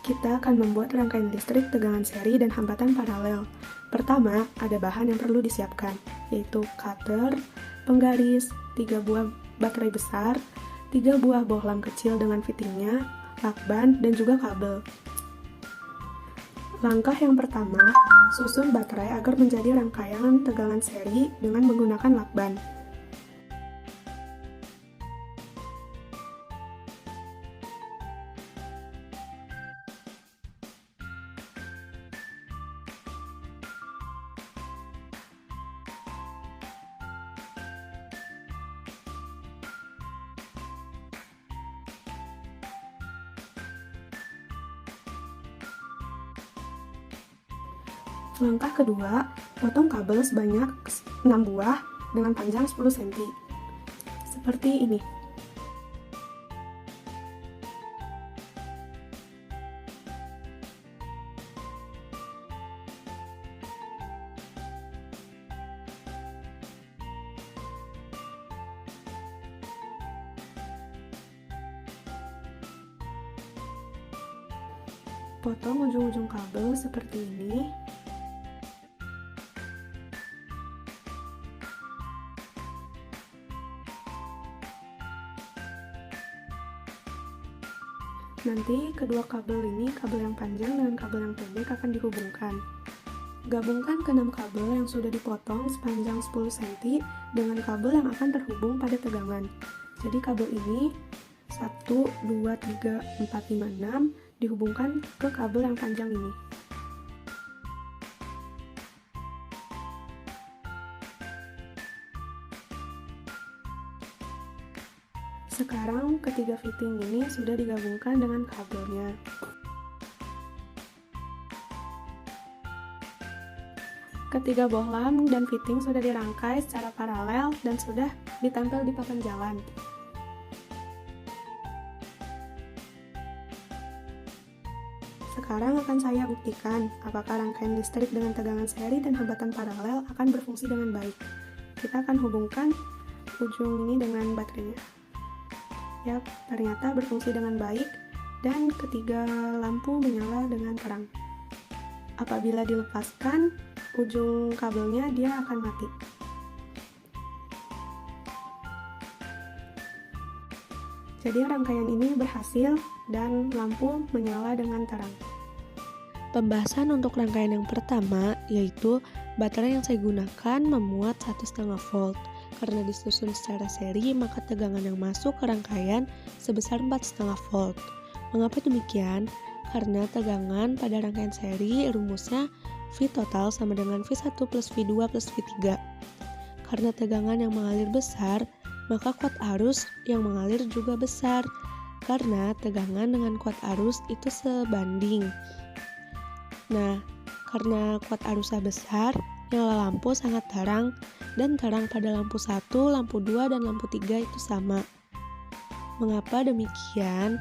Kita akan membuat rangkaian listrik tegangan seri dan hambatan paralel. Pertama, ada bahan yang perlu disiapkan, yaitu cutter, penggaris, 3 buah baterai besar, 3 buah bohlam kecil dengan fittingnya, lakban, dan juga kabel. Langkah yang pertama, susun baterai agar menjadi rangkaian tegangan seri dengan menggunakan lakban. Langkah kedua, potong kabel sebanyak 6 buah dengan panjang 10 cm. Seperti ini. Potong ujung-ujung kabel seperti ini. Nanti kedua kabel ini, kabel yang panjang dengan kabel yang pendek akan dihubungkan. Gabungkan ke 6 kabel yang sudah dipotong sepanjang 10 cm dengan kabel yang akan terhubung pada tegangan. Jadi kabel ini 1, 2, 3, 4, 5, 6 dihubungkan ke kabel yang panjang ini. Sekarang ketiga fitting ini sudah digabungkan dengan kabelnya. Ketiga bohlam dan fitting sudah dirangkai secara paralel dan sudah ditempel di papan jalan. Sekarang akan saya buktikan apakah rangkaian listrik dengan tegangan seri dan hambatan paralel akan berfungsi dengan baik. Kita akan hubungkan ujung ini dengan baterainya. Ya, ternyata berfungsi dengan baik dan ketiga lampu menyala dengan terang. Apabila dilepaskan, ujung kabelnya dia akan mati. Jadi rangkaian ini berhasil dan lampu menyala dengan terang. Pembahasan untuk rangkaian yang pertama yaitu baterai yang saya gunakan memuat 1,5 volt. Karena disusun secara seri, maka tegangan yang masuk ke rangkaian sebesar 4,5 volt. Mengapa demikian? Karena tegangan pada rangkaian seri rumusnya V total sama dengan V1 plus V2 plus V3. Karena tegangan yang mengalir besar, maka kuat arus yang mengalir juga besar. Karena tegangan dengan kuat arus itu sebanding. Nah, karena kuat arusnya besar, nyala lampu sangat terang, dan terang pada lampu 1, lampu 2, dan lampu 3 itu sama. Mengapa demikian?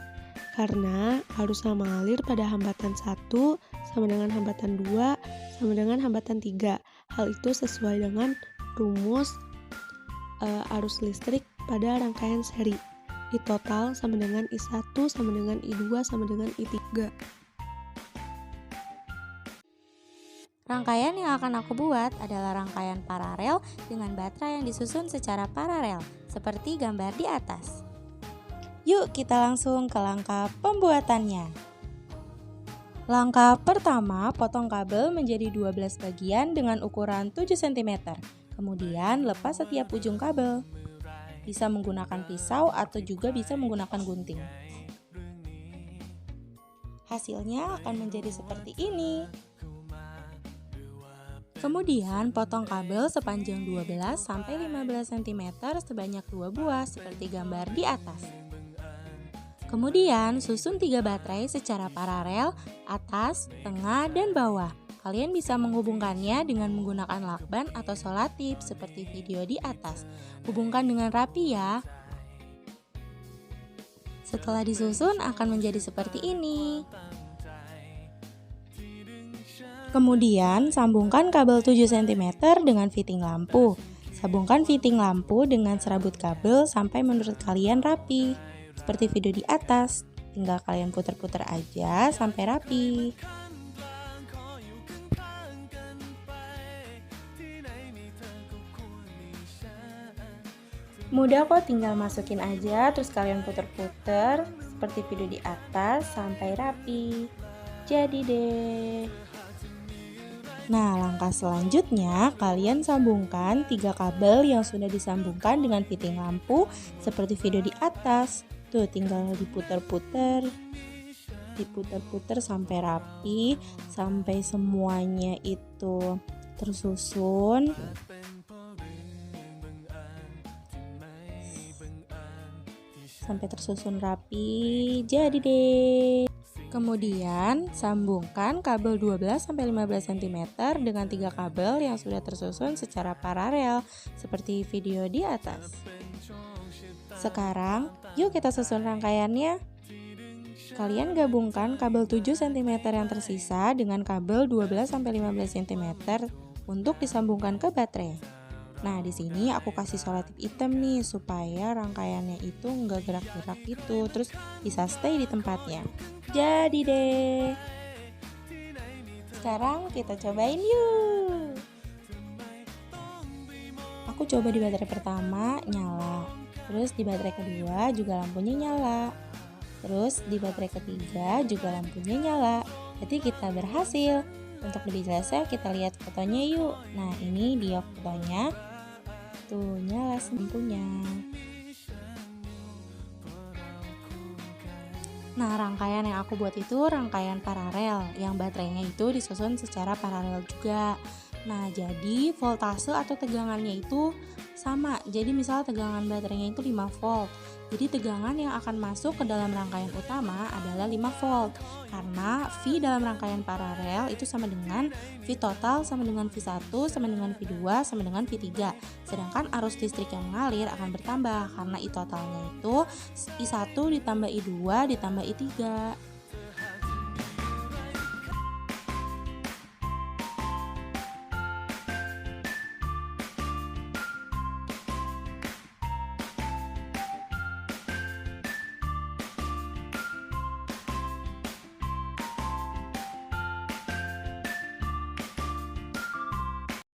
Karena arus yang mengalir pada hambatan 1 sama dengan hambatan 2 sama dengan hambatan 3. Hal itu sesuai dengan rumus arus listrik pada rangkaian seri. I total sama dengan I1 sama dengan I2 sama dengan I3. Rangkaian yang akan aku buat adalah rangkaian paralel dengan baterai yang disusun secara paralel, seperti gambar di atas. Yuk kita langsung ke langkah pembuatannya. Langkah pertama, potong kabel menjadi 12 bagian dengan ukuran 7 cm. Kemudian lepas setiap ujung kabel. Bisa menggunakan pisau atau juga bisa menggunakan gunting. Hasilnya akan menjadi seperti ini. Kemudian potong kabel sepanjang 12 sampai 15 cm sebanyak 2 buah seperti gambar di atas. Kemudian susun 3 baterai secara paralel, atas, tengah, dan bawah. Kalian bisa menghubungkannya dengan menggunakan lakban atau solatip seperti video di atas. Hubungkan dengan rapi ya. Setelah disusun akan menjadi seperti ini. Kemudian sambungkan kabel 7 cm dengan fitting lampu. Sambungkan fitting lampu dengan serabut kabel sampai menurut kalian rapi, seperti video di atas. tinggal kalian puter-puter aja sampai rapi. Mudah kok, tinggal masukin aja terus kalian puter-puter seperti video di atas sampai rapi. Jadi deh. Nah, langkah selanjutnya kalian sambungkan 3 kabel yang sudah disambungkan dengan fitting lampu seperti video di atas. Tuh, tinggal diputer-puter sampai rapi, sampai semuanya itu tersusun. Sampai tersusun rapi, jadi deh. Kemudian sambungkan kabel 12-15 cm dengan 3 kabel yang sudah tersusun secara paralel seperti video di atas. Sekarang yuk kita susun rangkaiannya. Kalian gabungkan kabel 7 cm yang tersisa dengan kabel 12-15 cm untuk disambungkan ke baterai. Nah, di sini aku kasih selotip hitam nih supaya rangkaiannya itu nggak gerak-gerak gitu, terus bisa stay di tempatnya. Jadi deh. Sekarang kita cobain yuk. Aku coba di baterai pertama nyala, terus di baterai kedua juga lampunya nyala, terus di baterai ketiga juga lampunya nyala. Jadi kita berhasil. Untuk lebih jelasnya kita lihat fotonya yuk. Nah, ini dia fotonya. Tuh, nyala lampunya. Nah, rangkaian yang aku buat itu rangkaian paralel yang baterainya itu disusun secara paralel juga. Nah, jadi voltase atau tegangannya itu sama. Jadi misal tegangan baterainya itu 5 volt. Jadi tegangan yang akan masuk ke dalam rangkaian utama adalah 5 volt. Karena V dalam rangkaian paralel itu sama dengan V total sama dengan V1 sama dengan V2 sama dengan V3. Sedangkan arus listrik yang mengalir akan bertambah karena I totalnya itu I1 ditambah I2 ditambah I3.